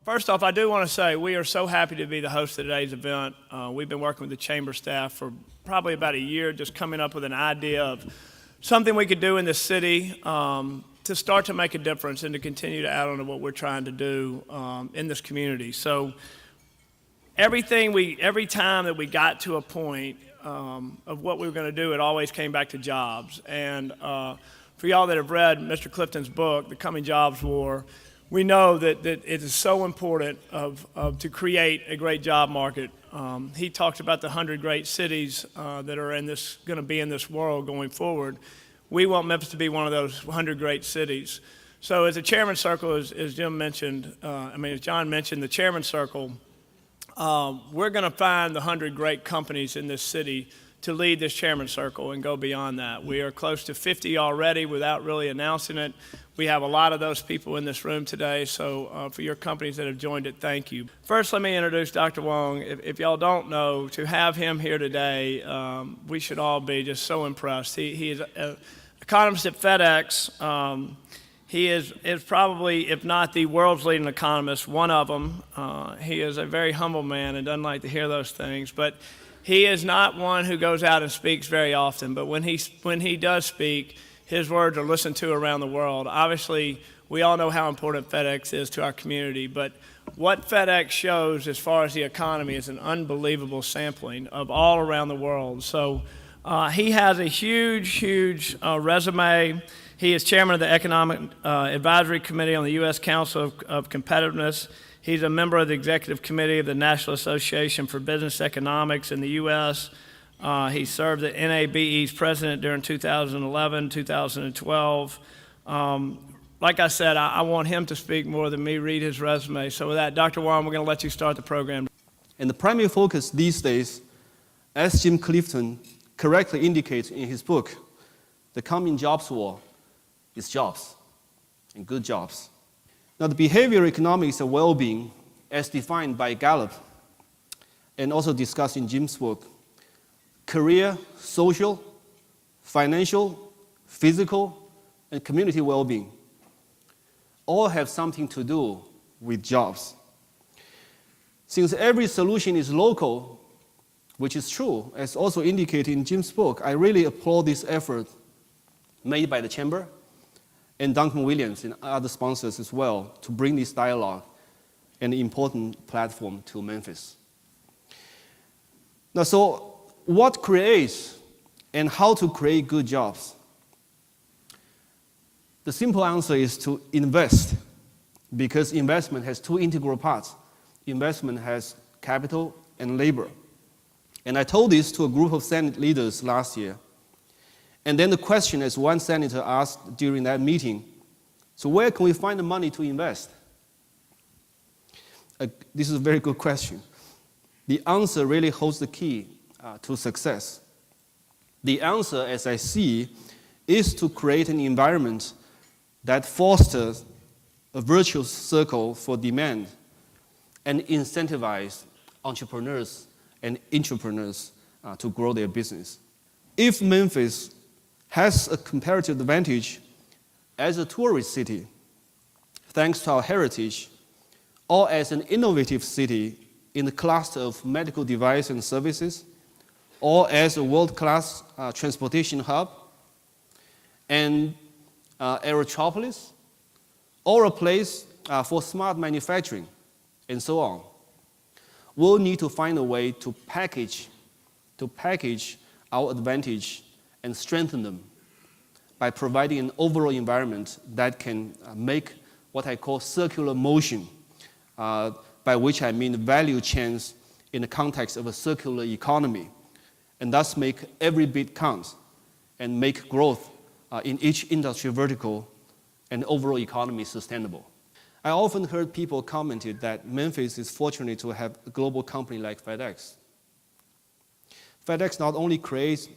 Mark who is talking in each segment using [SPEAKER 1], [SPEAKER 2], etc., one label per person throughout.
[SPEAKER 1] First off, I do want to say we are so happy to be the host of today's event. We've been working with the Chamber staff for probably about a year, just coming up with an idea of something we could do in the city to start to make a difference and to continue to add on to what we're trying to do in this community. So every time that we got to a point of what we were going to do, it always came back to jobs. And for y'all that have read Mr. Clifton's book, The Coming Jobs War, we know that it is so important to create a great job market. He talks about the 100 great cities that are going to be in this world going forward. We want Memphis to be one of those 100 great cities. So as a chairman's circle, as John mentioned, the chairman's circle, we're going to find the 100 great companies in this city to lead this chairman's circle and go beyond that. We are close to 50 already without really announcing it. We have a lot of those people in this room today, so for your companies that have joined it, thank you. First, let me introduce Dr. Wong. If y'all don't know, to have him here today, we should all be just so impressed. He is an economist at FedEx. He is probably, if not the world's leading economist, one of them. He is a very humble man and doesn't like to hear those things, but he is not one who goes out and speaks very often, but when he does speak, his words are listened to around the world. Obviously, we all know how important FedEx is to our community, but what FedEx shows as far as the economy is an unbelievable sampling of all around the world. So he has a huge resume. He is chairman of the Economic Advisory Committee on the U.S. Council of Competitiveness. He's a member of the Executive Committee of the National Association for Business Economics in the U.S. He served as NABE's president during 2011, 2012. Like I said, I want him to speak more than me read his resume. So with that, Dr. Wong, we're going to let you start the program.
[SPEAKER 2] And the primary focus these days, as Jim Clifton correctly indicates in his book, The Coming Jobs War, is jobs, and good jobs. Now, the behavioral economics of well-being, as defined by Gallup, and also discussed in Jim's book, career, social, financial, physical, and community well-being all have something to do with jobs. Since every solution is local, which is true, as also indicated in Jim's book, I really applaud this effort made by the Chamber and Duncan-Williams and other sponsors as well to bring this dialogue and important platform to Memphis. Now, so what creates and how to create good jobs? The simple answer is to invest, because investment has two integral parts. Investment has capital and labor. And I told this to a group of Senate leaders last year. And then the question, as one senator asked during that meeting, so where can we find the money to invest? This is a very good question. The answer really holds the key to success. The answer, as I see, is to create an environment that fosters a virtuous circle for demand and incentivize entrepreneurs and intrapreneurs to grow their business. If Memphis has a comparative advantage as a tourist city, thanks to our heritage, or as an innovative city in the cluster of medical device and services, or as a world-class transportation hub, and aerotropolis, or a place for smart manufacturing, and so on. We'll need to find a way to package our advantage and strengthen them by providing an overall environment that can make what I call circular motion, by which I mean value chains in the context of a circular economy, and thus make every bit count and make growth in each industry vertical and overall economy sustainable. I often heard people commented that Memphis is fortunate to have a global company like FedEx. FedEx not only creates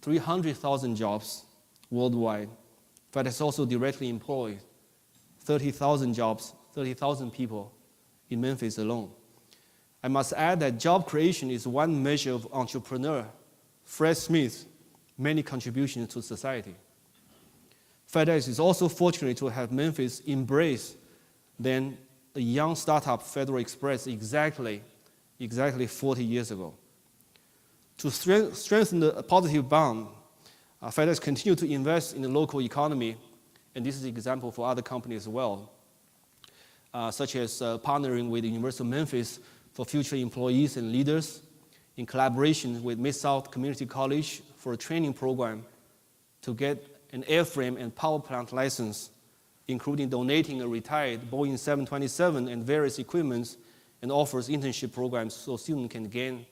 [SPEAKER 2] 300,000 jobs worldwide, FedEx also directly employs 30,000 jobs, 30,000 people in Memphis alone. I must add that job creation is one measure of entrepreneur Fred Smith's many contributions to society. FedEx is also fortunate to have Memphis embrace then a young startup, Federal Express, exactly 40 years ago. To strengthen the positive bond, FedEx continued to invest in the local economy, and this is an example for other companies as well, such as partnering with the University of Memphis for future employees and leaders, in collaboration with Mid-South Community College for a training program to get an airframe and power plant license, including donating a retired Boeing 727 and various equipments, and offers internship programs so students can gain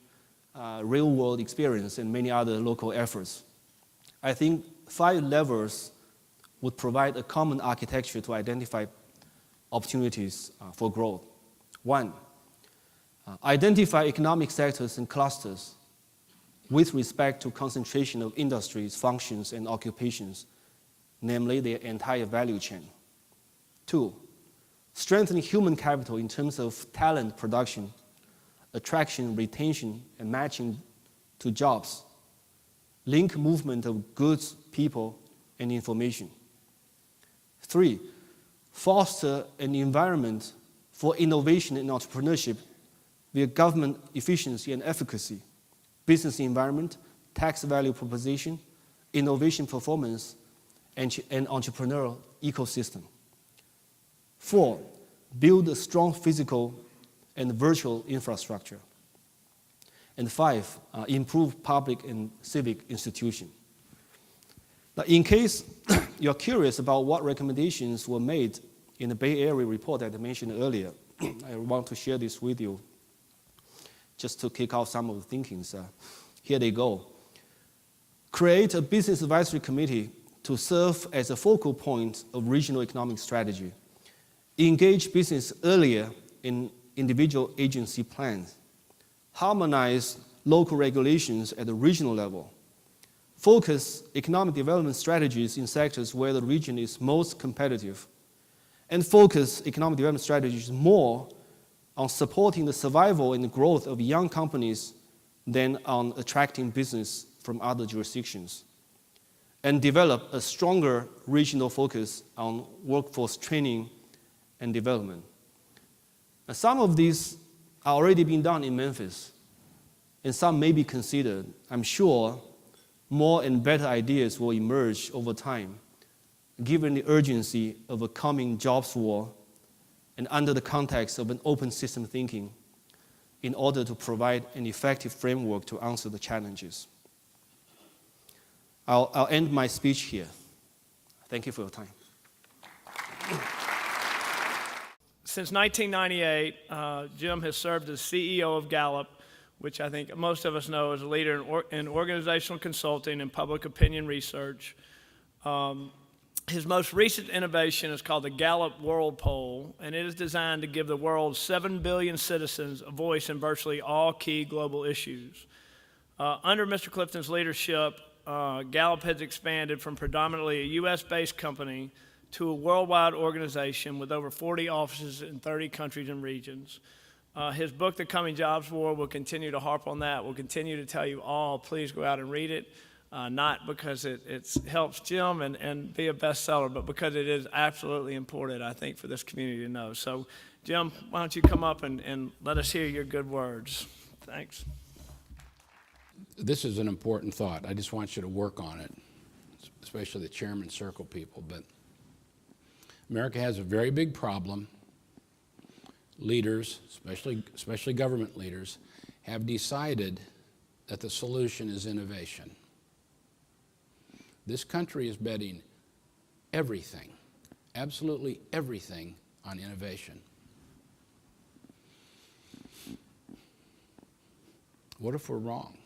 [SPEAKER 2] real-world experience and many other local efforts. I think 5 levers would provide a common architecture to identify opportunities for growth. 1, identify economic sectors and clusters with respect to concentration of industries, functions, and occupations, namely their entire value chain. 2, strengthen human capital in terms of talent production, attraction, retention, and matching to jobs. Link movement of goods, people, and information. 3, foster an environment for innovation and entrepreneurship via government efficiency and efficacy, business environment, tax value proposition, innovation performance, and entrepreneurial ecosystem. 4, build a strong physical and virtual infrastructure. And 5, improve public and civic institutions. Now, in case you're curious about what recommendations were made in the Bay Area report that I mentioned earlier, I want to share this with you just to kick off some of the thinkings. Here they go. Create a business advisory committee to serve as a focal point of regional economic strategy. Engage business earlier in individual agency plans. Harmonize local regulations at the regional level. Focus economic development strategies in sectors where the region is most competitive. And focus economic development strategies more on supporting the survival and the growth of young companies than on attracting business from other jurisdictions. And develop a stronger regional focus on workforce training and development. Now, some of these are already being done in Memphis, and some may be considered. I'm sure more and better ideas will emerge over time, given the urgency of a coming jobs war and under the context of an open system thinking, in order to provide an effective framework to answer the challenges. I'll end my speech here. Thank you for your time.
[SPEAKER 1] Since 1998, Jim has served as CEO of Gallup, which I think most of us know as a leader in organizational consulting and public opinion research. His most recent innovation is called the Gallup World Poll, and it is designed to give the world's 7 billion citizens a voice in virtually all key global issues. Under Mr. Clifton's leadership, Gallup has expanded from predominantly a US-based company to a worldwide organization with over 40 offices in 30 countries and regions. His book, The Coming Jobs War, will continue to harp on that. We'll continue to tell you all, please go out and read it, not because it helps Jim and be a bestseller, but because it is absolutely important, I think, for this community to know. So, Jim, why don't you come up and let us hear your good words. Thanks.
[SPEAKER 3] This is an important thought. I just want you to work on it, especially the Chairman Circle people. But America has a very big problem. Leaders, especially government leaders, have decided that the solution is innovation. This country is betting everything, absolutely everything, on innovation. What if we're wrong?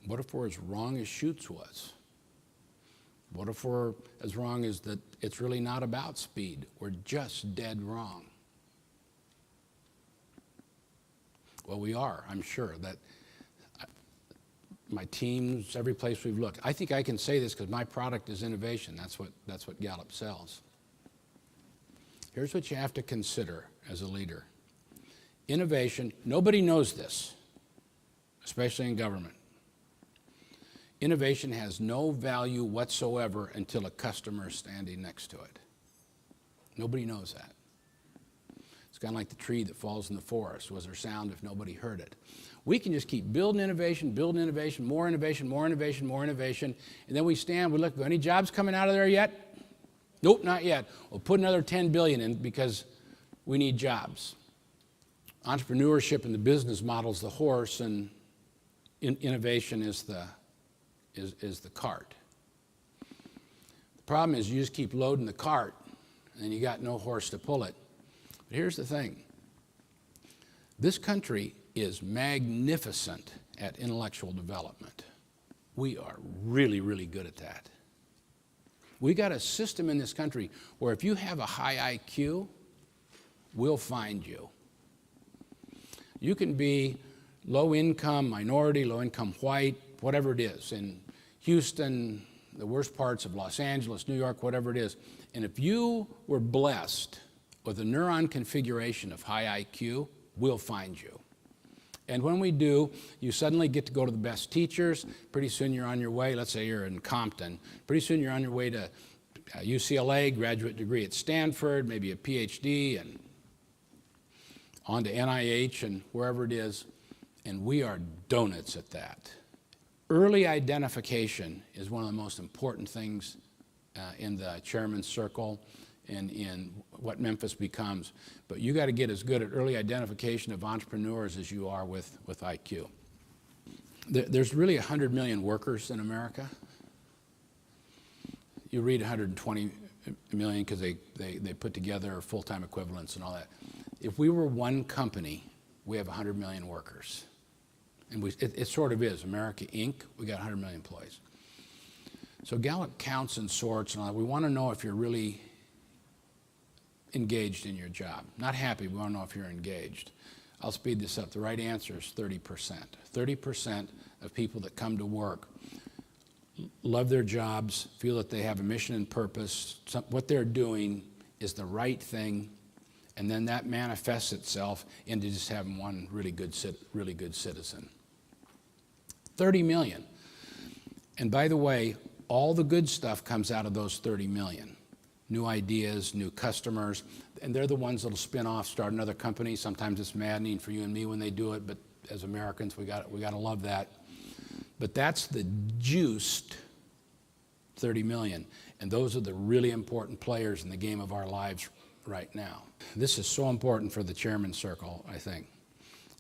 [SPEAKER 3] What if we're as wrong as Schutz was? What if we're as wrong as that it's really not about speed? We're just dead wrong. Well, we are, I'm sure. That my teams, every place we've looked. I think I can say this because my product is innovation. That's what Gallup sells. Here's what you have to consider as a leader. Innovation, nobody knows this, especially in government. Innovation has no value whatsoever until a customer is standing next to it. Nobody knows that. It's kind of like the tree that falls in the forest. Was there sound if nobody heard it? We can just keep building innovation, more innovation, more innovation, more innovation, and then we stand, we look, any jobs coming out of there yet? Nope, not yet. We'll put another 10 billion in because we need jobs. Entrepreneurship and the business model is the horse, and innovation is the cart. The problem is you just keep loading the cart, and you got no horse to pull it. But here's the thing. This country is magnificent at intellectual development. We are really, really good at that. We got a system in this country where if you have a high IQ, we'll find you. You can be low income, minority, low income white, whatever it is, in Houston, the worst parts of Los Angeles, New York, whatever it is. And if you were blessed with a neuron configuration of high IQ, we'll find you. And when we do, you suddenly get to go to the best teachers. Pretty soon you're on your way. Let's say you're in Compton. Pretty soon you're on your way to UCLA, graduate degree at Stanford, maybe a PhD, and on to NIH and wherever it is. And we are donuts at that. Early identification is one of the most important things in the chairman's circle and in what Memphis becomes. But you got to get as good at early identification of entrepreneurs as you are with IQ. There's really 100 million workers in America. You read 120 million because they put together full-time equivalents and all that. If we were one company, we have 100 million workers. And it sort of is. America, Inc., we got 100 million employees. So Gallup counts and sorts and all that. We want to know if you're really engaged in your job. Not happy, we want to know if you're engaged. I'll speed this up. The right answer is 30%. 30% of people that come to work love their jobs, feel that they have a mission and purpose, what they're doing is the right thing, and then that manifests itself into just having one really good citizen. 30 million. And by the way, all the good stuff comes out of those 30 million. New ideas, new customers, and they're the ones that'll spin off, start another company. Sometimes it's maddening for you and me when they do it, but as Americans, we got to love that. But that's the juiced 30 million, and those are the really important players in the game of our lives right now. This is so important for the chairman's circle, I think.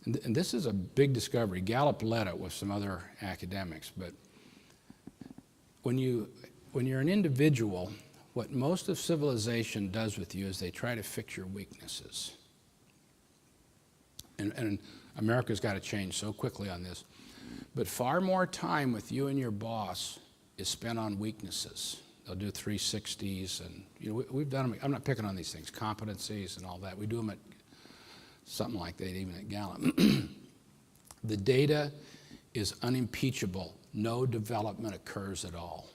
[SPEAKER 3] And this is a big discovery. Gallup led it with some other academics, but when you're an individual, what most of civilization does with you is they try to fix your weaknesses. And America's got to change so quickly on this. But far more time with you and your boss is spent on weaknesses. They'll do 360s, and we've done them. I'm not picking on these things, competencies and all that. We do them at something like that, even at Gallup. The data is unimpeachable. No development occurs at all.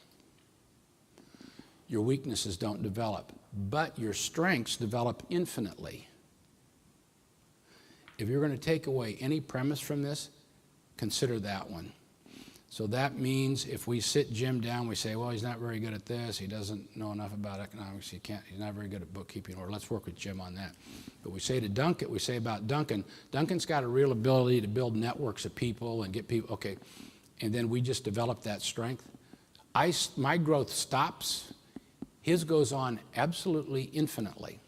[SPEAKER 3] Your weaknesses don't develop, but your strengths develop infinitely. If you're going to take away any premise from this, consider that one. So that means if we sit Jim down, we say, well, he's not very good at this, he doesn't know enough about economics, he's not very good at bookkeeping, or let's work with Jim on that. But we say to Duncan, we say about Duncan, Duncan's got a real ability to build networks of people and get people, okay, and then we just develop that strength. My growth stops. His goes on absolutely infinitely.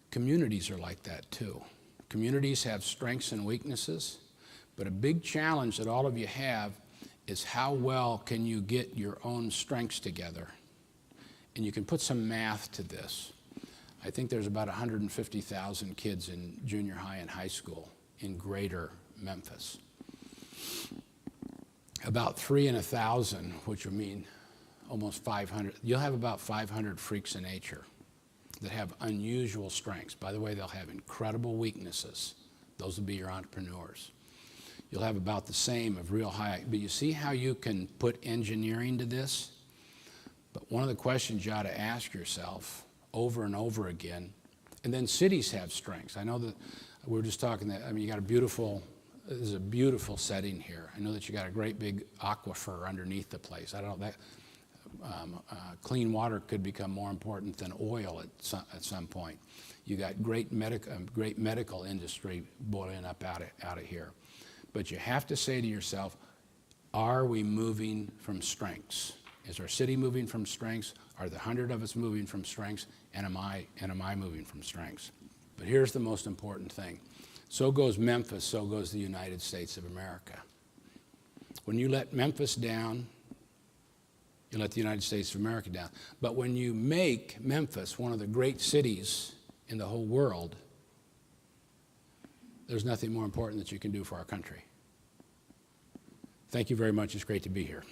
[SPEAKER 3] Communities are like that too. Communities have strengths and weaknesses, but a big challenge that all of you have is how well can you get your own strengths together? And you can put some math to this. I think there's about 150,000 kids in junior high and high school in Greater Memphis. About 3 in 1,000, which would mean almost 500. You'll have about 500 freaks of nature that have unusual strengths. By the way, they'll have incredible weaknesses. Those will be your entrepreneurs. You'll have about the same of real high, but you see how you can put engineering to this? But one of the questions you ought to ask yourself over and over again, and then cities have strengths. I know that we were just talking that, I mean, you got this is a beautiful setting here. I know that you got a great big aquifer underneath the place. I don't know, clean water could become more important than oil at some point. You got great medical industry boiling up out of here. But you have to say to yourself, are we moving from strengths? Is our city moving from strengths? Are the 100 of us moving from strengths? And am I moving from strengths? But here's the most important thing. So goes Memphis, so goes the United States of America. When you let Memphis down, you let the United States of America down. But when you make Memphis one of the great cities in the whole world, there's nothing more important that you can do for our country. Thank you very much. It's great to be here.